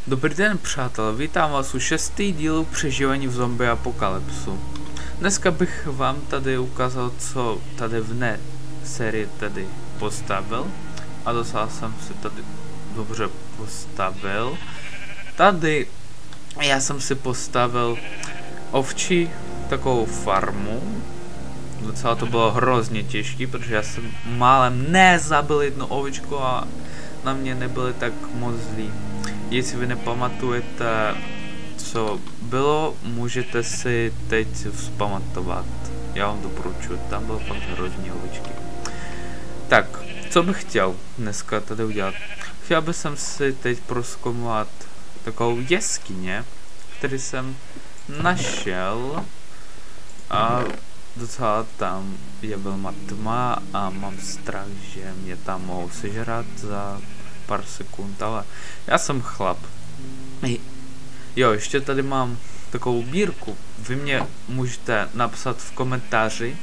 Dobrý den, přátelé, vítám vás u 6. dílu přežívání v zombie apokalypsu. Dneska bych vám tady ukázal, co tady v sérii tady postavil. A docela jsem si tady dobře postavil. Tady já jsem si postavil ovčí takovou farmu. Docela to bylo hrozně těžké, protože já jsem málem nezabil jedno ovičko a na mě nebyly tak moc zlí. Jestli vy nepamatujete, co bylo, můžete si teď vzpamatovat. Já vám doporučuji, tam bylo fakt hrozně ovičky. Tak, co bych chtěl dneska tady udělat? Chtěl bych si teď prozkoumat takovou jeskyně, který jsem našel a docela tam je velma tma a mám strach, že mě tam mohou sežrat za pár sekund, ale já jsem chlap. Jo, ještě tady mám takovou bírku. Vy mě můžete napsat v komentáři,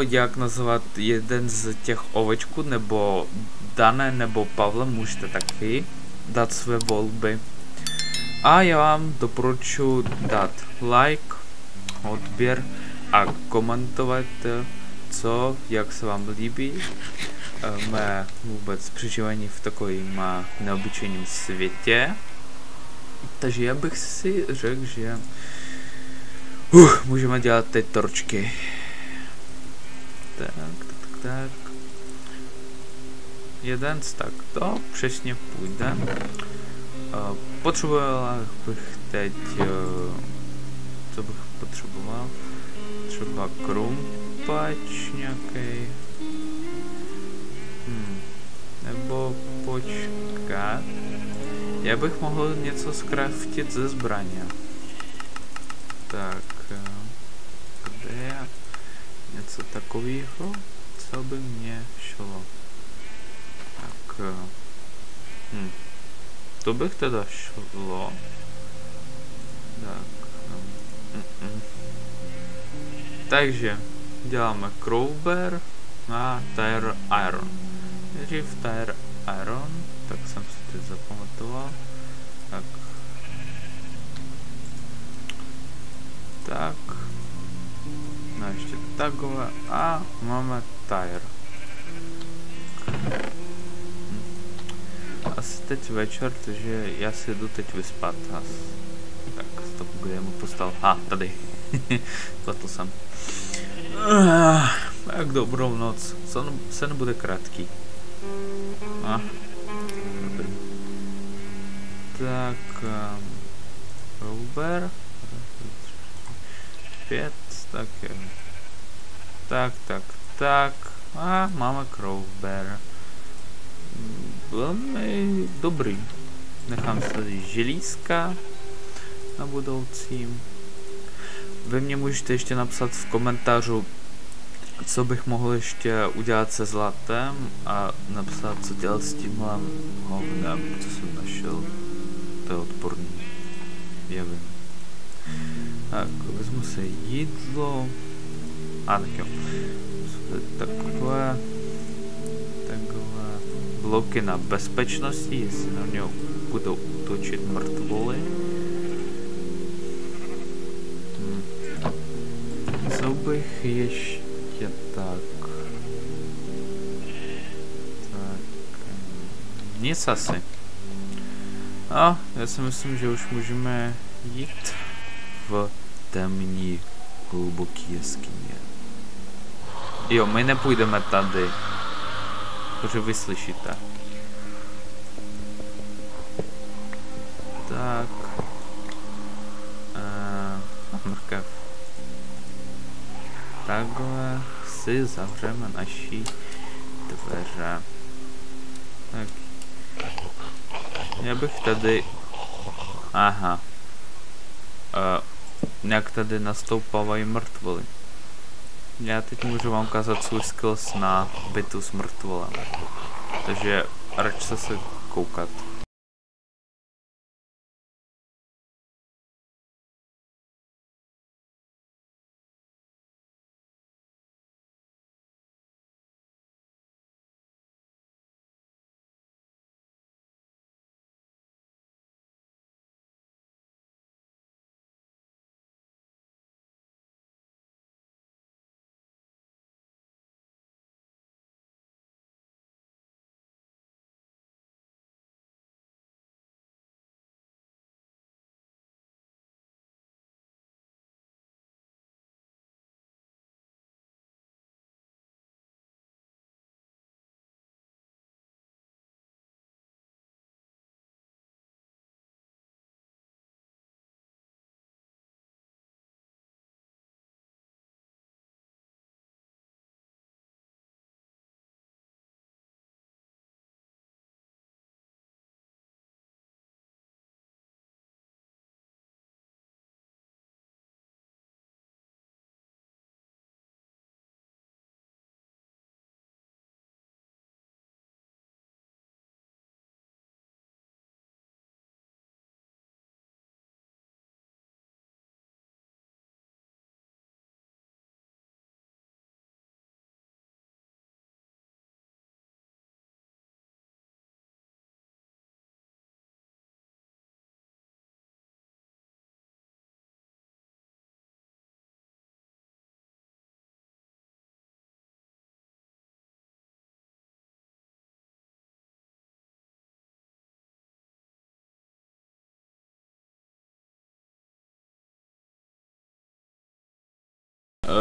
jak nazvat jeden z těch ovečků, nebo Dané, nebo Pavle, můžete taky dát své volby. A já vám doporučuji dát like, odběr a komentovat, jak se vám líbí mé vůbec přežívání v takovém neobyčejném světě. Takže já bych si řekl, že můžeme dělat teď torčky. Tak. Jeden tak to přesně půjde. Potřeboval bych teď, co bych potřeboval? Třeba krumpač nějaký. Nebo počkat. Já bych mohl něco skraftit ze zbraně. Tak, kde je něco takového, co by mě šlo? Tak, to bych teda šlo. Tak, takže děláme crowbar a tire iron. Nejdřív tire iron, tak jsem si teď zapamatoval. Tak. No ještě takhle a máme tire. Asi teď večer, takže já si jdu teď vyspat. Tak, stop, kde mu postal? Tady. Zlatl jsem. Tak dobrou noc. Se nebude krátký. Tak, crowbar. 5, tak je. Tak. A máme crowbar. Velmi dobrý. Nechám si tady želízka na budoucím. Vy mě můžete ještě napsat v komentářu, co bych mohl ještě udělat se zlatem a napsat, co dělat s tímhle hovnem, co jsem našel. To je odporný. Já vím. Tak, vezmu se jídlo. Tak jo. Takové bloky na bezpečnosti, jestli na něj budou útočit mrtvoly. Co bych ještě tak? Nic asi. A já si myslím, že už můžeme jít v temní hluboký jeskyně. Jo, my nepůjdeme tady, protože vy slyšíte. Tak. Mrkev. Takhle si zavřeme naší dveře. Tak. Já bych tady... Jak tady nastoupávají mrtvoly. Já teď můžu vám ukázat svůj skills na bitu s mrtvolem. Takže radši se koukat.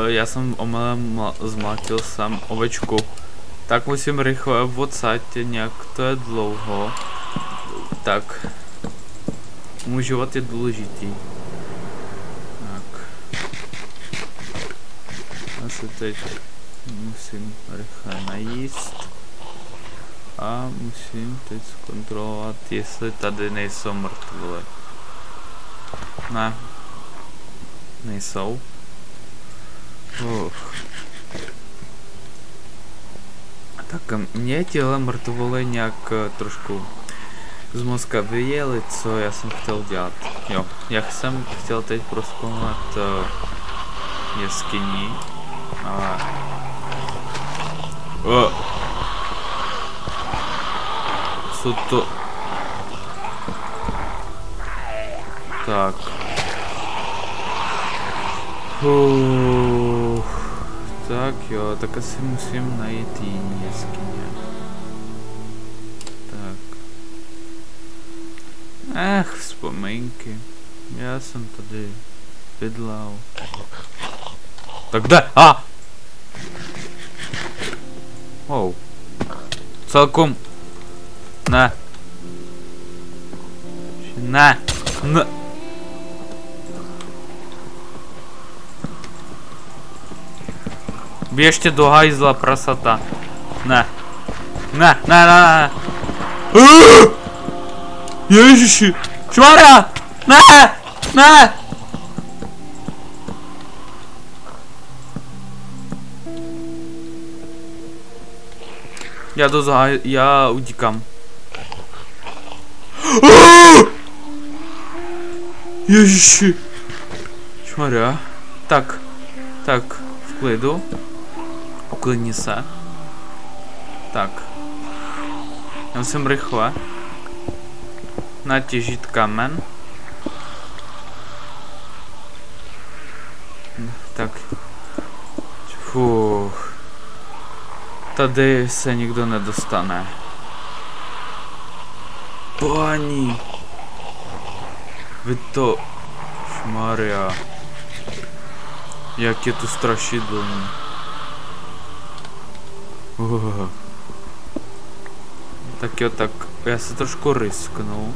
Já jsem omylem zmlátil sám ovečku. Tak musím rychle odsaď, nějak to je dlouho. Tak. Můj život je důležitý. Tak. Já se teď musím rychle najíst. A musím teď zkontrolovat, jestli tady nejsou mrtvoly. Ne. Nejsou. Tak mě těhle mrtvoly nějak trošku z mozka vyjeli, co já jsem chtěl dělat. Jo, já jsem chtěl teď prozkoumat jeskyni, ale... Co to... Tak. Tak jo, tak asi musím najít jiný jeskyně. Tak. Vzpomínky. Já jsem tady bydlel. Tak kde? Wow. Celkom. Ne. Ne. Běžte do hajzla, prasata. Ne. Ježiši. Šmarja. Ne. Já utíkám. Ježiši. Šmarja. Tak, v klidu. Uklidni se. Tak. Já musím rychle natěžit kamen. Tak. Fuh. Tady se nikdo nedostane. Páni. Vy to... Šmarja. Jak je to strašidelné. Tak jo, tak já se trošku risknu.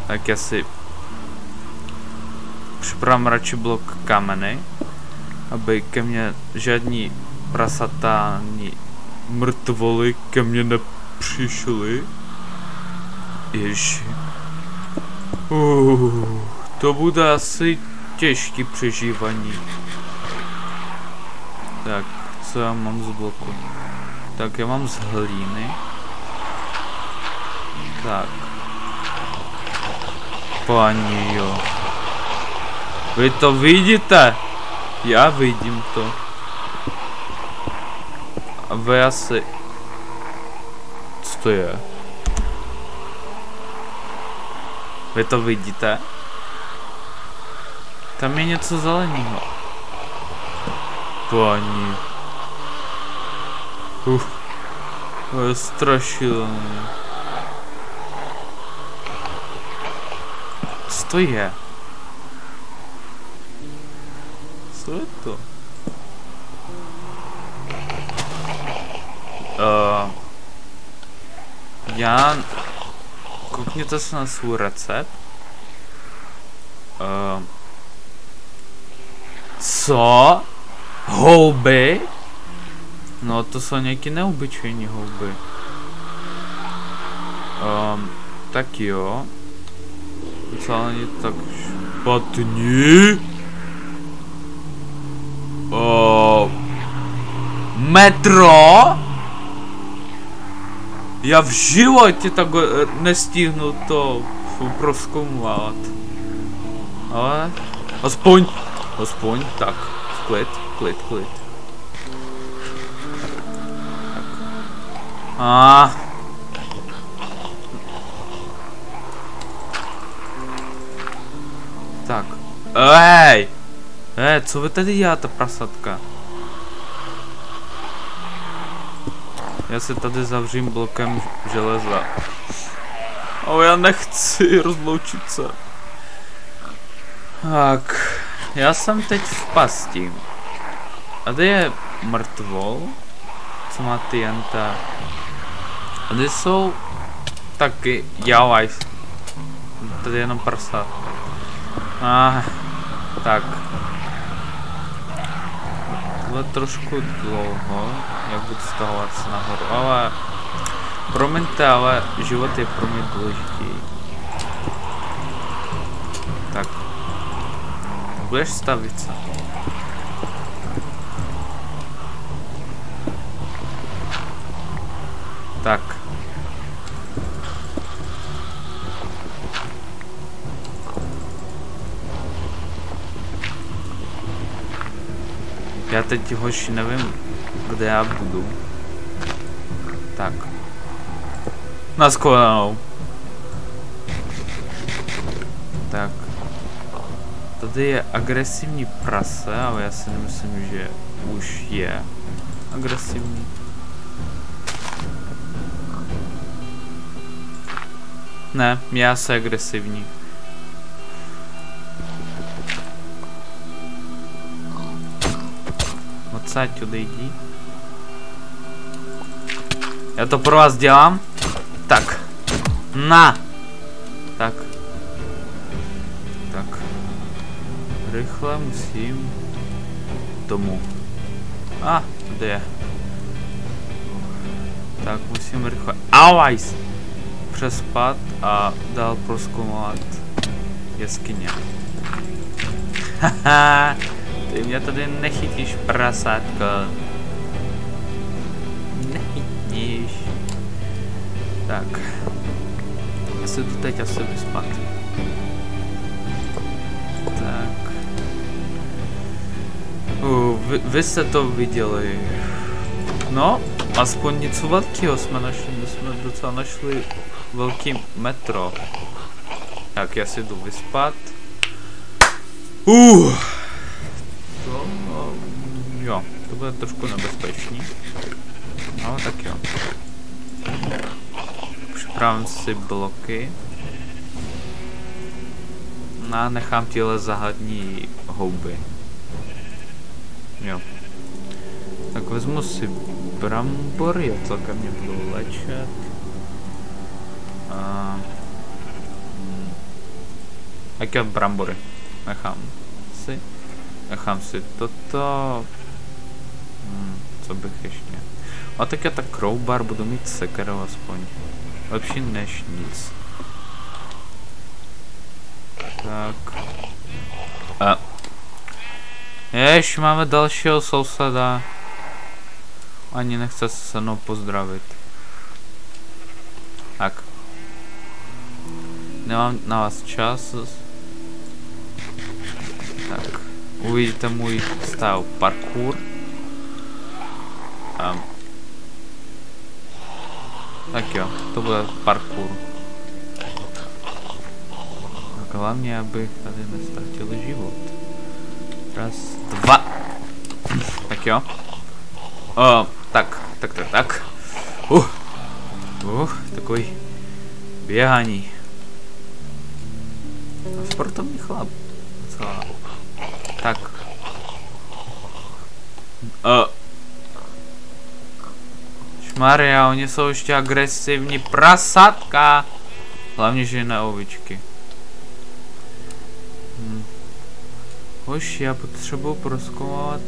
Tak já si připravím radši blok kameny, aby ke mně žádní prasata ani mrtvoly ke mně nepřišly. Ježi. To bude asi těžký přežívání. Tak, co já mám z bloku? Tak, já mám z hlíny. Tak. Páni jo. Vy to vidíte? Já vidím to. A vy asi... Co to je? Vy to vidíte? Tam je něco zeleného. Páni. To je strašilné. Co to je? Co je to? Já... Koukněte se na svůj recept. Co? Houby? No to jsou nějaké neobyčejné houby. Tak jo. Docela není tak špatný. Metro? Já v životě tak nestihnu to prozkoumat. Ale aspoň tak. Klid. Tak. Ej, co vy tady děláte, prasatka? Já se tady zavřím blokem železa. Ale já nechci rozloučit se. Tak, já jsem teď v pasti. A tady je mrtvol, co má TNT. A tady jsou taky javaj. Tady je jenom prsa. Tak. To je trošku dlouho, jak budu stahovat se nahoru, ale promiňte, ale život je pro mě důležitý. Tak. Budeš stavit se. Tak. Já teď hoši nevím, kde já budu. Tak. Na shledanou. Tak. Tady je agresivní prase, ale já si nemyslím, že už je agresivní. Ne, já jsem agresivní. Odsaď odejdi. Já to pro vás dělám. Tak. Na. Tak. Tak. Rychle musím domů. Kde je? Tak musím rychle. Alvajs! Přespat a dál prozkoumovat jeskyně. Haha, ty mě tady nechytíš, prasátko. Nechytíš. Tak. Já se tu teď asi vyspat. Tak. Vy jste to viděli. No, aspoň něco velkého jsme našli. My jsme docela našli velký metro. Tak já si jdu vyspat. Jo, to bude trošku nebezpečný. No, tak jo. Připravím si bloky. A nechám tyhle záhadní houby. Jo. Tak vezmu si brambory, celkem mě budou léčet. Jaké brambory? Nechám si toto. Co bych ještě? A tak já tak crowbar budu mít sekeru aspoň. Lepší než nic. Tak. Jež, máme dalšího souseda. Ani nechce se mnou pozdravit. Tak. Nemám na vás čas. Tak. Uvidíte můj style parkour. Tak jo, to bude parkour. Tak hlavně, abych tady nestratil život. Raz, dva. Tak jo. Tak. Takový běhání. Sportovní chlap. Tak. Šmaria, oni jsou ještě agresivní prasatka. Hlavně žena ovičky. Hoši, já potřebuji prozkoumat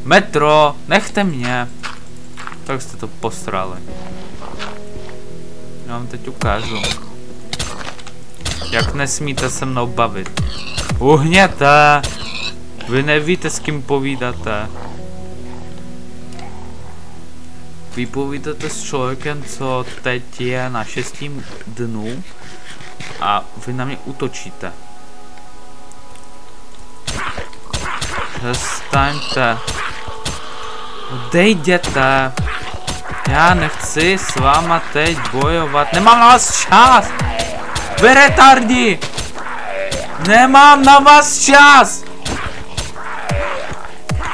metro, nechte mě. Tak jste to posrali. Já vám teď ukážu. Jak nesmíte se mnou bavit. Uhněte! Vy nevíte, s kým povídáte. Vy povídáte s člověkem, co teď je na 6. dnu a vy na mě útočíte. Přestaňte. Odejděte. Já nechci s váma teď bojovat. Nemám na vás čas. Vy retardi. Nemám na vás čas.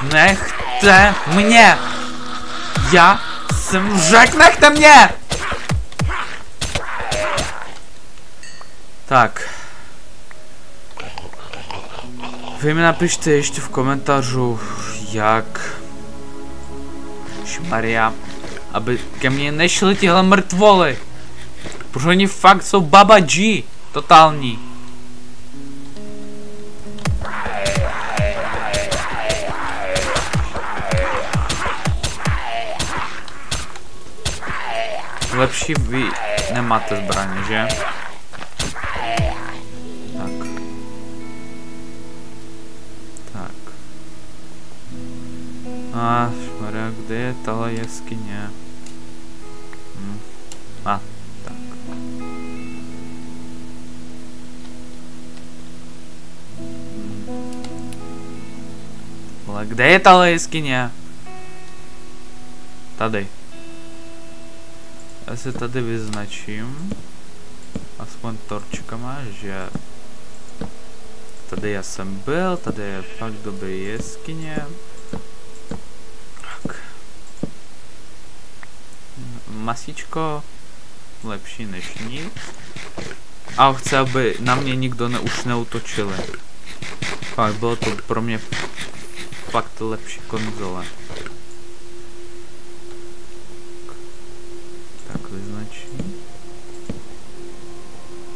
Nechte mě. Já jsem řekl, nechte mě. Tak. Vy mi napište ještě v komentářu, jak šmaria, aby ke mně nešly tyhle mrtvoly. Protože oni fakt jsou Baba G, totální. Lepší vy nemáte zbraně, že? Tak. Tak. A šmarja, kde je tahle jeskyně? A, tak. Ale kde je tahle jeskyně? Tady. Já se tady vyznačím aspoň torčkama, že tady já jsem byl, tady je fakt dobrý jeskyně. Tak. Masičko lepší než nic. A chci, aby na mě nikdo už neutočil. Fakt bylo to pro mě fakt lepší konzole. Tak vyznačím.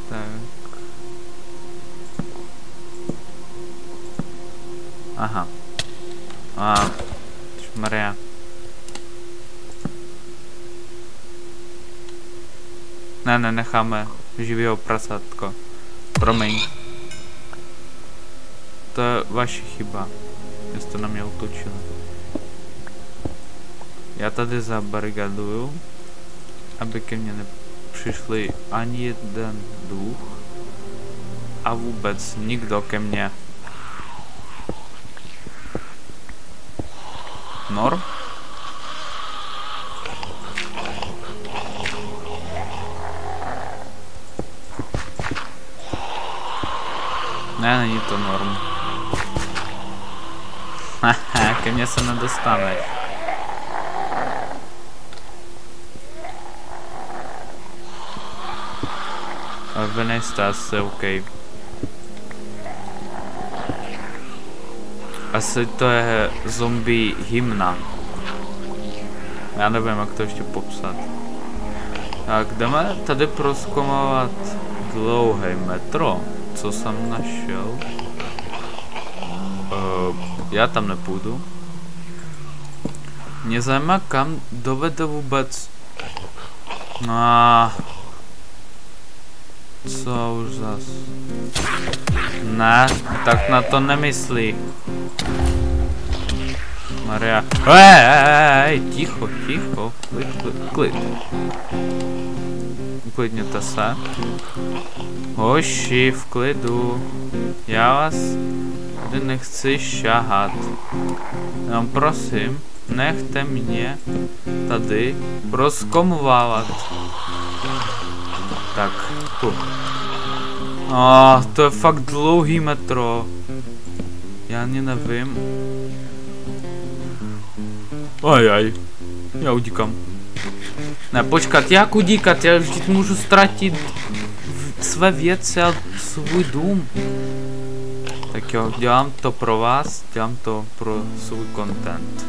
Tak. Aha. A šmarja. Ne, necháme živého prasátko. Promiň. To je vaše chyba. Že jste na mě utočili. Já tady zabarigaduju, aby ke mně nepřišli ani jeden duch a vůbec nikdo ke mně. Norm? Ne, není to norm. Haha, ke mně se nedostane. Ale vy nejste asi OK. Asi to je zombie hymna. Já nevím, jak to ještě popsat. Tak jdeme tady prozkoumovat dlouhé metro, co jsem našel. Já tam nepůjdu. Mě zajímá, kam dovede vůbec. Co už zas? Ne, tak na to nemyslí. Maria. Hej, ticho, klid. Uklidněte se. Hoši, v klidu. Já vás tady nechci šahat. Jenom prosím, nechte mě tady prozkomovávat. Tak, tu. To je fakt dlouhý metro. Já ani nevím. Ajaj, já udíkám. Ne, počkat, jak udíkat? Já vždyť můžu ztratit své věci a svůj dům. Tak jo, dělám to pro vás, dělám to pro svůj content.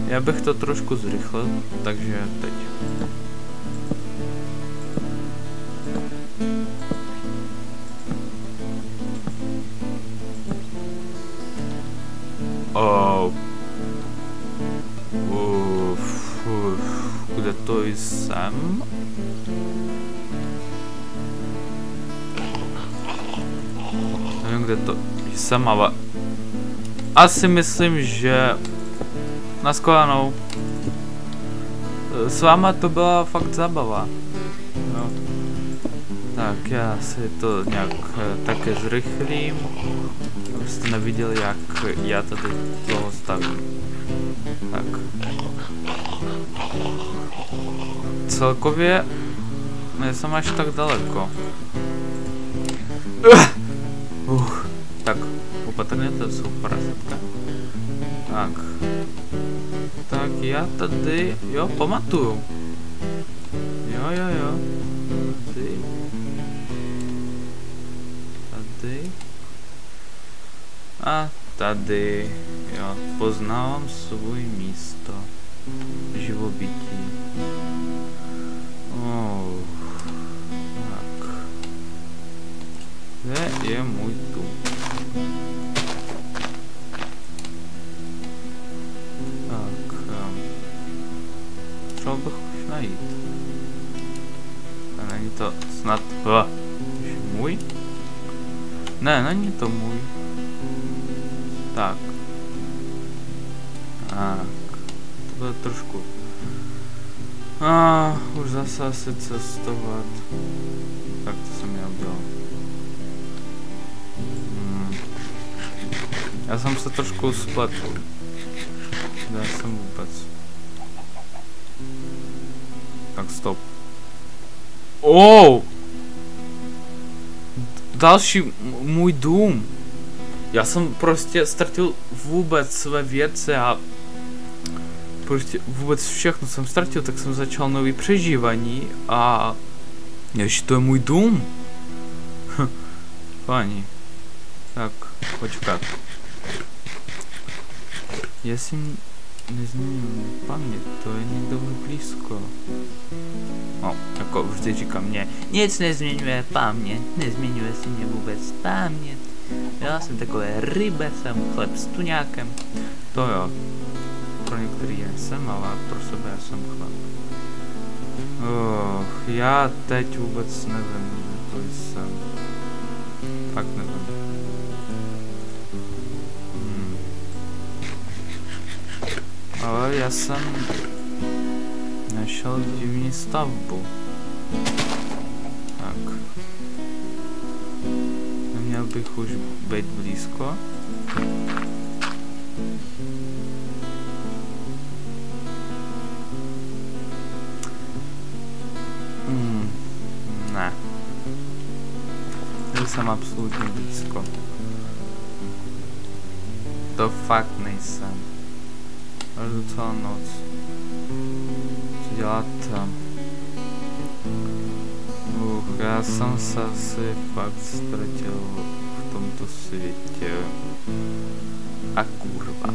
Já bych to trošku zrychlil, takže teď. Kde to jsem? Nevím, kde to jsem, ale asi myslím, že na shledanou. S váma to byla fakt zábava. No. Tak já si to nějak také zrychlím, abyste neviděli, jak já tady dlouho stavím. Tak. Celkově nejsem až tak daleko. Tak, opatrně, to jsou prasetka. Tak. Tak já tady, jo, pamatuju. Jo. Tady. A tady, jo, poznávám svůj místo živobytí. Tak. Kde je můj dům? Tak, třeba bych už najít. A není to snad... můj? Ne, není to můj. Tak. Tak. To bude trošku. Už zase asi cestovat. Tak to jsem měl dělat. Já jsem se trošku spletl. Kde jsem vůbec? Tak stop. Další můj dům. Já jsem prostě ztratil vůbec své věci a prostě vůbec všechno jsem ztratil, tak jsem začal nový přežívání a ještě to je můj dům. Fajně. Tak, počkat. Jestli nezměním paměť, to je někdo blízko. No, jako vždy říkám mě, nic nezměňuje paměť, nezměňuje si mě vůbec paměť. Já jsem takové rybe, jsem chleb s tuňákem. To jo. Pro některý jsem, ale pro sebe jsem chleb. Já teď vůbec nevím, že to jsem. Fakt nevím. Ale já jsem našel divní stavbu. Tak. Neměl bych už být blízko. Ne. Nejsem absolutně blízko. To fakt nejsem. Ale docela noc. Co dělat tam? Já jsem se asi fakt ztratil v tomto světě. A kurva.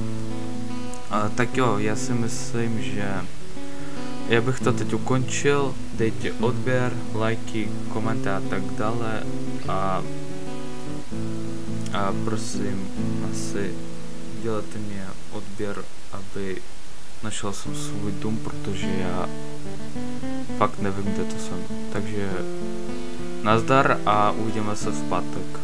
Tak jo, já si myslím, že já bych to teď ukončil. Dejte odběr, lajky, komentář a tak dále. A prosím, asi dělejte mě odběr, aby našel jsem svůj dům, protože já fakt nevím, kde to jsem. Takže nazdar a uvidíme se v pátek.